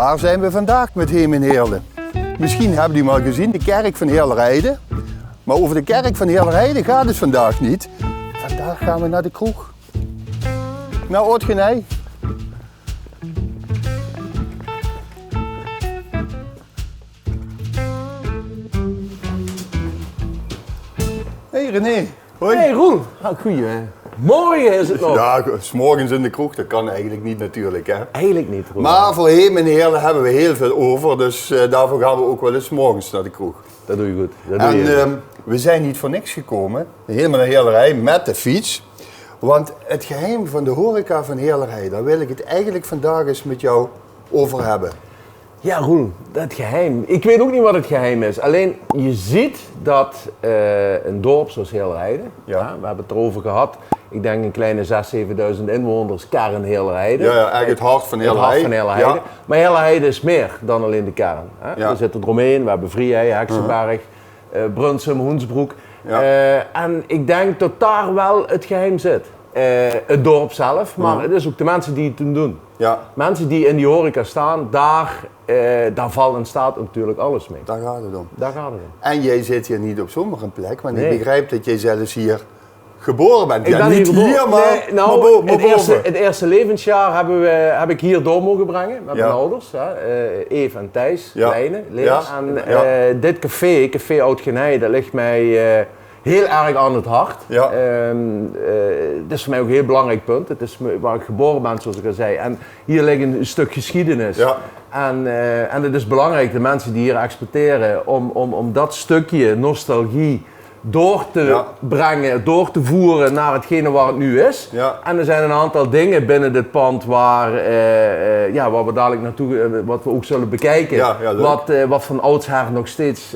waar zijn we vandaag met Heem en Heerlen? Misschien hebben jullie mal gezien, de kerk van Heerlerijde. Maar over de kerk van Heerlerijde gaat het vandaag niet. Vandaag gaan we naar de kroeg. Naar Oudgenij. Hey René. Hoi. Hey Roel. Goeie. Morgen is het nog. Ja, 's morgens in de kroeg, dat kan eigenlijk niet natuurlijk, hè. Eigenlijk niet, Roel. Maar voor Heem en Heerlen hebben we heel veel over, dus daarvoor gaan we ook wel eens morgens naar de kroeg. Dat doe je goed. Dat doe je. En we zijn niet voor niks gekomen, helemaal naar Heerlerij met de fiets. Want het geheim van de horeca van Heerlerij, daar wil ik het eigenlijk vandaag eens met jou over hebben. Ja, Roel, dat geheim. Ik weet ook niet wat het geheim is. Alleen, je ziet dat een dorp zoals Heerlerijde, Ja. we hebben het erover gehad, ik denk een kleine 6.000, 7.000 inwoners, kern Heerlerijde. Ja, eigenlijk het hart van Het Heerlerij. hart van Heerlerijde. Ja. Maar Heerlerijde is meer dan alleen de kern. Hè? Ja. We zitten eromheen, we hebben Vrieheij, Heksenberg, Brunsum, Hoensbroek. Ja. En ik denk dat daar wel het geheim zit. Het dorp zelf, maar het is ook de mensen die het doen. Ja, Mensen die in die horeca staan, daar valt en staat natuurlijk alles mee. daar gaat het om. Daar gaat het om. En jij zit hier niet op zomaar een plek, want Nee. ik begrijp dat jij zelfs hier geboren bent. Ik Ja, ben niet geboren. hier, maar, Nee, nou, maar het, boven. het eerste levensjaar heb ik hier door mogen brengen met Ja. mijn ouders. Hè, Eve en Thijs, Ja. kleine, Leers. Ja. En Ja. dit café Oudgenij, dat ligt mij heel erg aan het hart. Ja. Het is voor mij ook een heel belangrijk punt. Het is waar ik geboren ben, zoals ik al zei. En hier ligt een stuk geschiedenis. Ja. En het is belangrijk, de mensen die hier exporteren, om dat stukje nostalgie door te Ja. brengen, door te voeren naar hetgene waar het nu is. Ja. En er zijn een aantal dingen binnen dit pand waar we dadelijk naartoe, wat we ook zullen bekijken, Ja, leuk. wat van oudsher nog steeds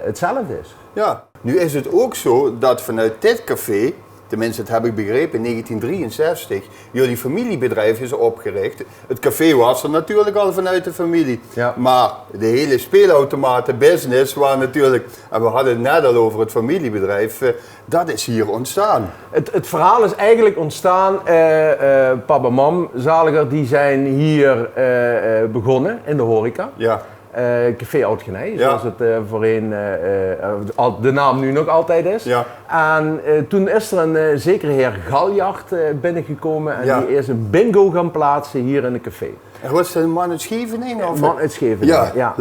hetzelfde is. Ja, nu is het ook zo dat vanuit dit café, tenminste dat heb ik begrepen, in 1963, jullie familiebedrijf is opgericht. Het café was er natuurlijk al vanuit de familie, Ja. maar de hele speelautomatenbusiness waar natuurlijk, en we hadden het net al over het familiebedrijf, dat is hier ontstaan. Het verhaal is eigenlijk ontstaan, papa en mam, Zaliger, die zijn hier begonnen in de horeca. Ja, Café Oudgenij, Ja. zoals het voorheen de naam nu nog altijd is. Ja. En toen is er een zekere heer Galjaard binnengekomen en Ja. die is een bingo gaan plaatsen hier in het café. en was het een man uit Scheveningen? Of? Een man uit Scheveningen, Ja,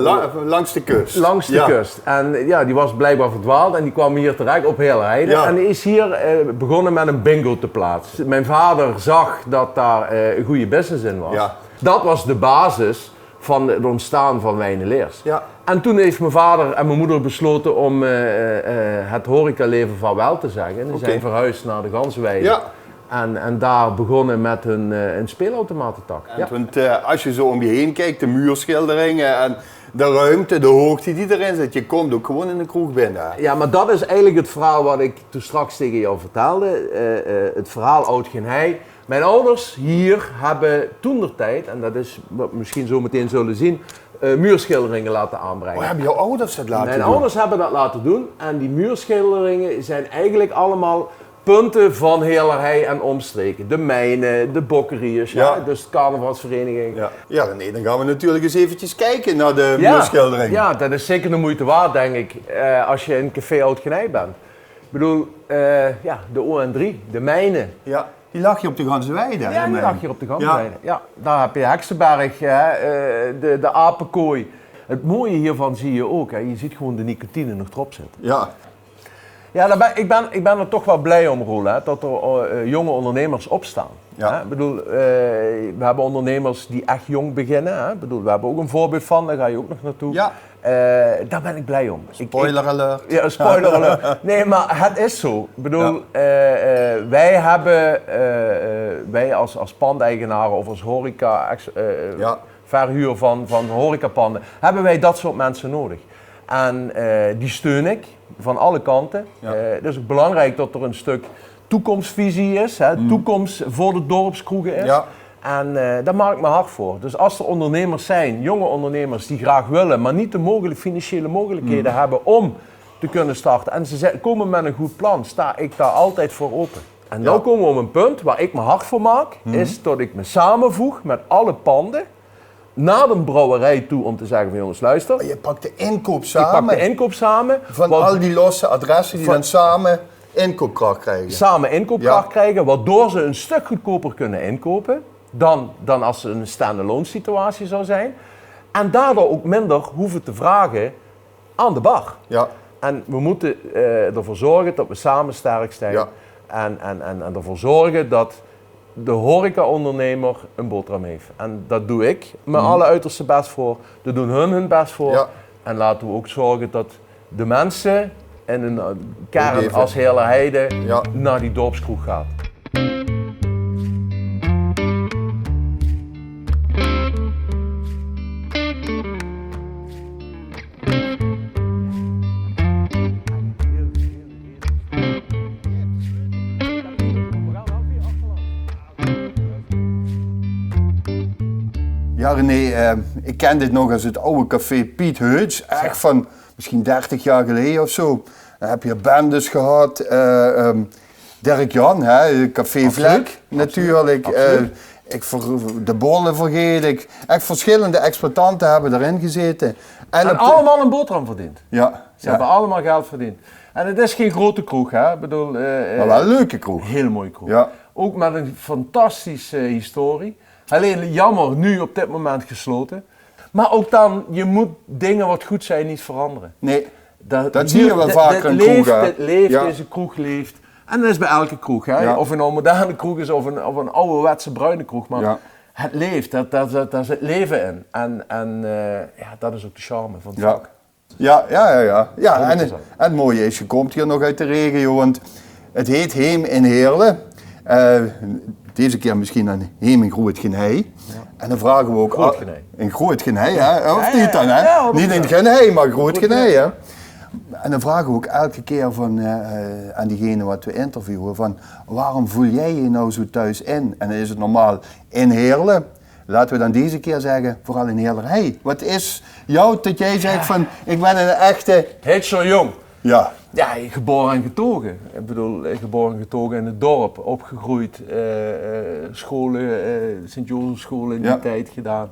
langs de kust. langs de Ja. kust. En ja, die was blijkbaar verdwaald en die kwam hier terecht op Heerlerijde. Ja. En die is hier begonnen met een bingo te plaatsen. Mijn vader zag dat daar een goede business in was. Ja. Dat was de basis van het ontstaan van Wijn en Leers. Ja. En toen heeft mijn vader en mijn moeder besloten om het horecaleven vaarwel te zeggen. Die zijn verhuisd naar de Ganzenweide. Ja. En daar begonnen met hun speelautomatentak. Ja. Want als je zo om je heen kijkt, de muurschilderingen en de ruimte, de hoogte die erin zit, je komt ook gewoon in een kroeg binnen. Ja, maar dat is eigenlijk het verhaal wat ik toen straks tegen jou vertelde. Het verhaal Oudgenij. Mijn ouders hier hebben toentertijd, en dat is wat we misschien zo meteen zullen zien, muurschilderingen laten aanbrengen. Oh, hebben jouw ouders dat laten Mijn doen? ouders hebben dat laten doen en die muurschilderingen zijn eigenlijk allemaal punten van Heerlerij en omstreken. De mijnen, de bokkeriers, Ja. dus de carnavalsvereniging. Ja, nee, dan gaan we natuurlijk eens eventjes kijken naar de muurschildering. Ja, dat is zeker de moeite waard, denk ik, als je in Café Oudgenij bent. Ik bedoel, de ON3, de mijnen. Ja, die lag je op de Ganzenweide. Ja, die lag hier op de Ganzenweide. Ja, daar heb je Heksenberg, de apenkooi. Het mooie hiervan zie je ook, je ziet gewoon de nicotine nog erop zitten. Ja. Ja, ik ben er toch wel blij om, Roel, dat er jonge ondernemers opstaan. Ja. Hè? Ik bedoel, we hebben ondernemers die echt jong beginnen. Hè? Ik bedoel, we hebben ook een voorbeeld van, daar ga je ook nog naartoe. Ja. Daar ben ik blij om. Spoiler alert. Ja, spoiler alert. Nee, maar het is zo. Ik bedoel, wij als pandeigenaren of als horeca, verhuur van horecapanden, hebben wij dat soort mensen nodig. En die steun ik van alle kanten. Ja. Het is ook belangrijk dat er een stuk toekomstvisie is, toekomst voor de dorpskroegen is. Ja. En daar maak ik me hard voor. Dus als er ondernemers zijn, jonge ondernemers die graag willen, maar niet de financiële mogelijkheden hebben om te kunnen starten en ze komen met een goed plan, sta ik daar altijd voor open. En dan komen we op een punt waar ik me hard voor maak, is dat ik me samenvoeg met alle panden naar de brouwerij toe om te zeggen van jongens luister. Je pakt de inkoop Ik samen pak de inkoop samen. van wat- al die losse adressen die dan samen inkoopkracht krijgen. samen inkoopkracht Ja. krijgen, waardoor ze een stuk goedkoper kunnen inkopen dan als het een stand-alone situatie zou zijn. En daardoor ook minder hoeven te vragen aan de bar. Ja, En we moeten ervoor zorgen dat we samen sterk zijn. Ja. En ervoor zorgen dat de horeca-ondernemer een boterham heeft. En dat doe ik met alle uiterste best voor. Daar doen hun best voor. Ja. En laten we ook zorgen dat de mensen in een kern even. als Heerlerheide Ja. naar die dorpskroeg gaat. Ja René, ik ken dit nog als het oude café Piet Heuts. Echt van misschien 30 jaar geleden of zo. Dan heb je bandes gehad. Dirk Jan, hè, Café Vlek natuurlijk. De bollen vergeet ik. Echt verschillende exploitanten hebben erin gezeten. En allemaal een boterham verdiend. Ja, Ze hebben allemaal geld verdiend. En het is geen grote kroeg, hè. Ik bedoel, maar wel een leuke kroeg. heel mooie kroeg. Ja. Ook met een fantastische historie. Alleen jammer, nu op dit moment gesloten. Maar ook dan, je moet dingen wat goed zijn niet veranderen. Nee, dat zie je wel vaker in dit leeft, kroegen. dit leeft, Ja. deze kroeg leeft. En dat is bij elke kroeg, hè. Ja. Of het nou een moderne kroeg is of een ouderwetse bruine kroeg. Maar Ja. het leeft, daar zit leven in. En dat is ook de charme van het Ja. vak. Ja, en 100%. het mooie is, je komt hier nog uit de regio, want het heet Heem in Heerlen. Deze keer misschien een Heem in Groot-Genij. En dan vragen we ook... Groot-Genij. In Groot-Genij, hè? Of Ja, niet dan, hè? ja, niet in Genij, maar Groot-Genij, hè? En dan vragen we ook elke keer van, aan diegene wat we interviewen, van waarom voel jij je nou zo thuis in? En dan is het normaal in Heerlen. Laten we dan deze keer zeggen, vooral in Heerlerij. Wat is jou dat jij zegt van, ik ben een echte... Heet zo jong. Ja, Ja, geboren en getogen. Ik bedoel, geboren en getogen in het dorp, opgegroeid, scholen, Sint-Jozefschool in die Ja. tijd gedaan.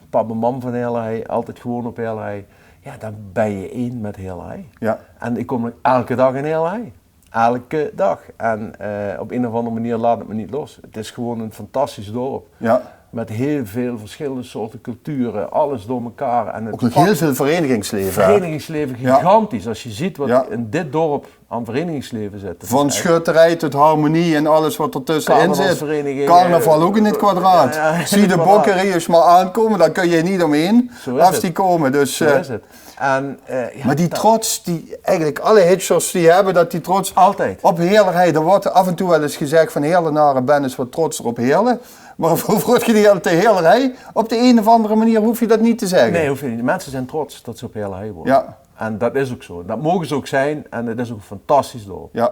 Pap en mam van Heerlerij, altijd gewoon op Heerlerij. Ja, dan ben je één met Heerlerij. ja, En ik kom elke dag in Heerlerij. Elke dag. En op een of andere manier laat het me niet los. Het is gewoon een fantastisch dorp. ja. Met heel veel verschillende soorten culturen, alles door elkaar. En het Ook nog vak- heel veel verenigingsleven. hè? verenigingsleven Ja. gigantisch. Als je ziet wat Ja. in dit dorp aan verenigingsleven zit. Dat is Van echt- schutterij tot harmonie en alles wat ertussenin zit. Carnavalsvereniging, Carnaval ook in het kwadraat. ja, in Zie het de kwadraat. bokkenriers maar aankomen, daar kun je niet omheen Zo is als het. die komen. Dus, Zo is het. En, maar die trots, die eigenlijk alle hitchers die hebben, dat die trots Altijd. op Heerlerij. Er wordt af en toe wel eens gezegd van Heerlenaren ben eens wat trotser op Heerlen. Maar hoe word je die hele Heerlerij? Op de een of andere manier hoef je dat niet te zeggen. Nee, hoef je niet. De mensen zijn trots dat ze op Heerlerij wonen. Ja, En dat is ook zo. Dat mogen ze ook zijn. En het is ook een fantastisch dorp. ja.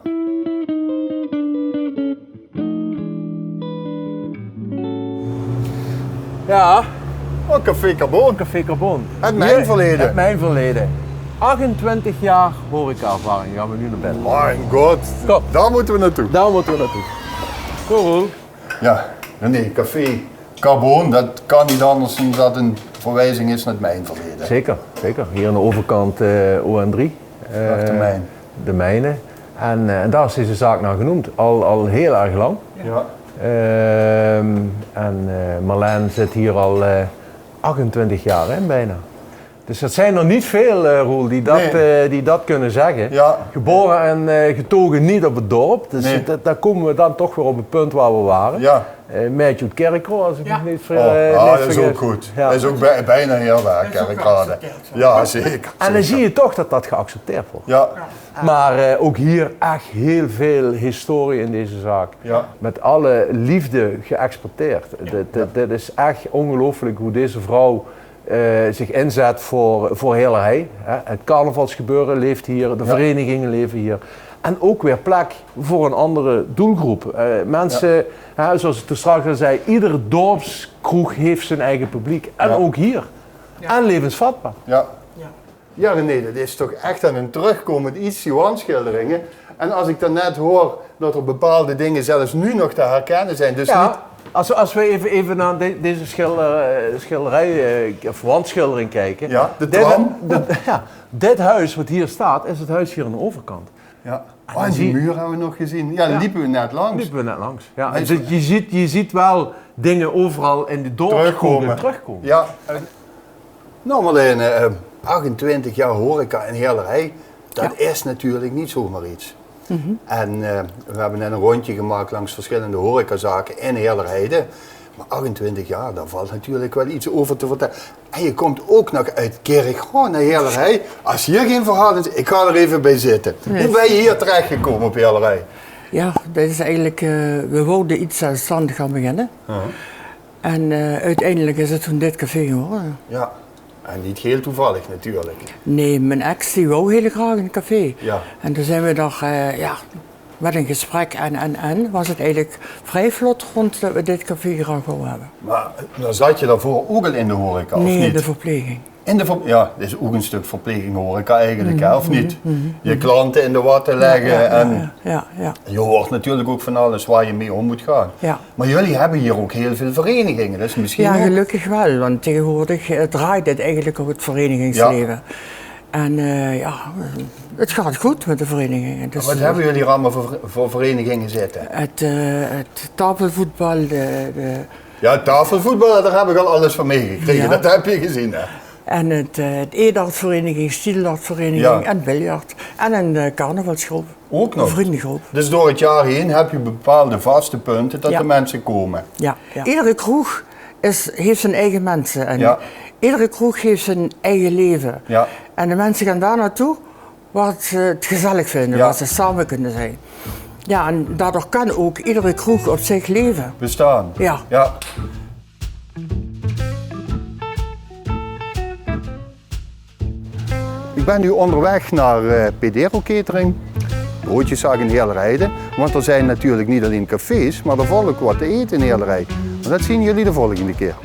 Ja, Oh, Café Carbon. Café Carbon. Het mijn verleden. Het mijn verleden. 28 jaar horeca-ervaring gaan we nu naar bed. Mijn god, Kom. daar moeten we naartoe. Daar moeten we naartoe. Cool. Ja, nee, Café Carbon, dat kan niet anders dan dat een verwijzing is naar het mijnverleden. Zeker, zeker. Hier aan de overkant ON3. Achter mijn. De mijnen. En daar is deze zaak naar genoemd. Al heel erg lang. Ja. Marlijn zit hier al 28 jaar in bijna. Dus dat zijn er niet veel, Roel, die dat kunnen zeggen. Ja. Geboren en getogen niet op het dorp. Dus Nee. daar komen we dan toch weer op het punt waar we waren. Ja. Meidje Kerkro, als ik me niet Oh, vergis. dat is ook goed. Ja. Dat is ook bijna heel waar, Kerkrade. Ja, zeker. En dan zie je toch dat dat geaccepteerd wordt. Ja, Maar ook hier echt heel veel historie in deze zaak. Ja. Met alle liefde geëxporteerd. Dit is echt ongelooflijk hoe deze vrouw zich inzet voor Heerlerij. Het carnavalsgebeuren leeft hier, de verenigingen leven hier. En ook weer plek voor een andere doelgroep. Mensen, zoals ik toen straks al zei, iedere dorpskroeg heeft zijn eigen publiek. En Ja. ook hier. En levensvatbaar. ja. Ja, René, dat is toch echt aan een terugkomend iets, die wandschilderingen. En als ik dan net hoor dat er bepaalde dingen zelfs nu nog te herkennen zijn. Dus Ja. niet Als we even naar deze schilderij of wandschildering kijken. Ja, de tram. Dit huis wat hier staat, is het huis hier aan de overkant. Ja. En Oh, dan die zie- muur hebben we nog gezien. Ja, daar liepen we net langs. Liepen we net langs. Ja. Nee, Dus je ziet wel dingen overal in de dorpsgroepen terugkomen. Ja. Nou Marleen, 28 jaar horeca en heerderij, dat is natuurlijk niet zomaar iets. En we hebben net een rondje gemaakt langs verschillende horecazaken in Heerderheide. Maar 28 jaar, daar valt natuurlijk wel iets over te vertellen. En je komt ook nog uit Kerkrade naar Heerderij. Als hier geen verhaal is, ik ga er even bij zitten. Nee. Hoe ben je hier terechtgekomen op Heerderij? Ja, dat is eigenlijk, we wilden iets zelfstandig gaan beginnen. En uiteindelijk is het toen dit café geworden. Ja, en niet heel toevallig natuurlijk. Nee, mijn ex die wou heel graag een café. Ja. En toen zijn we daar met een gesprek en was het eigenlijk vrij vlot rond dat we dit café graag wilden hebben. Maar dan zat je daarvoor ook al in de horeca, of Nee, niet? de verpleging. Ja, dit is ook een stuk verpleging horeca eigenlijk, hè, of niet? Je klanten in de watten leggen en Ja. je hoort natuurlijk ook van alles waar je mee om moet gaan. Ja. Maar jullie hebben hier ook heel veel verenigingen, dus misschien Ja, ook- gelukkig wel, want tegenwoordig draait het eigenlijk op het verenigingsleven. En het gaat goed met de verenigingen. Dus, Wat hebben jullie hier allemaal voor verenigingen zitten? het tafelvoetbal, Ja, tafelvoetbal, daar heb ik al alles van meegekregen, Ja. dat heb je gezien, hè? en het edartvereniging, stieldartvereniging Ja. en biljart. En een carnavalsgroep. Ook nog? Een vriendengroep. Dus door het jaar heen heb je bepaalde vaste punten dat Ja. de mensen komen. Ja. Iedere kroeg heeft zijn eigen mensen. En Ja. iedere kroeg heeft zijn eigen leven. Ja. En de mensen gaan daar naartoe waar ze het gezellig vinden, Ja. waar ze samen kunnen zijn. Ja, en daardoor kan ook iedere kroeg op zich leven. Bestaan. Ja. Ja. Ik ben nu onderweg naar Pedero Catering, broodjeszaak in Heerderheide. Want er zijn natuurlijk niet alleen cafés, maar er volgt ook wat te eten in Heerderij. Maar dat zien jullie de volgende keer.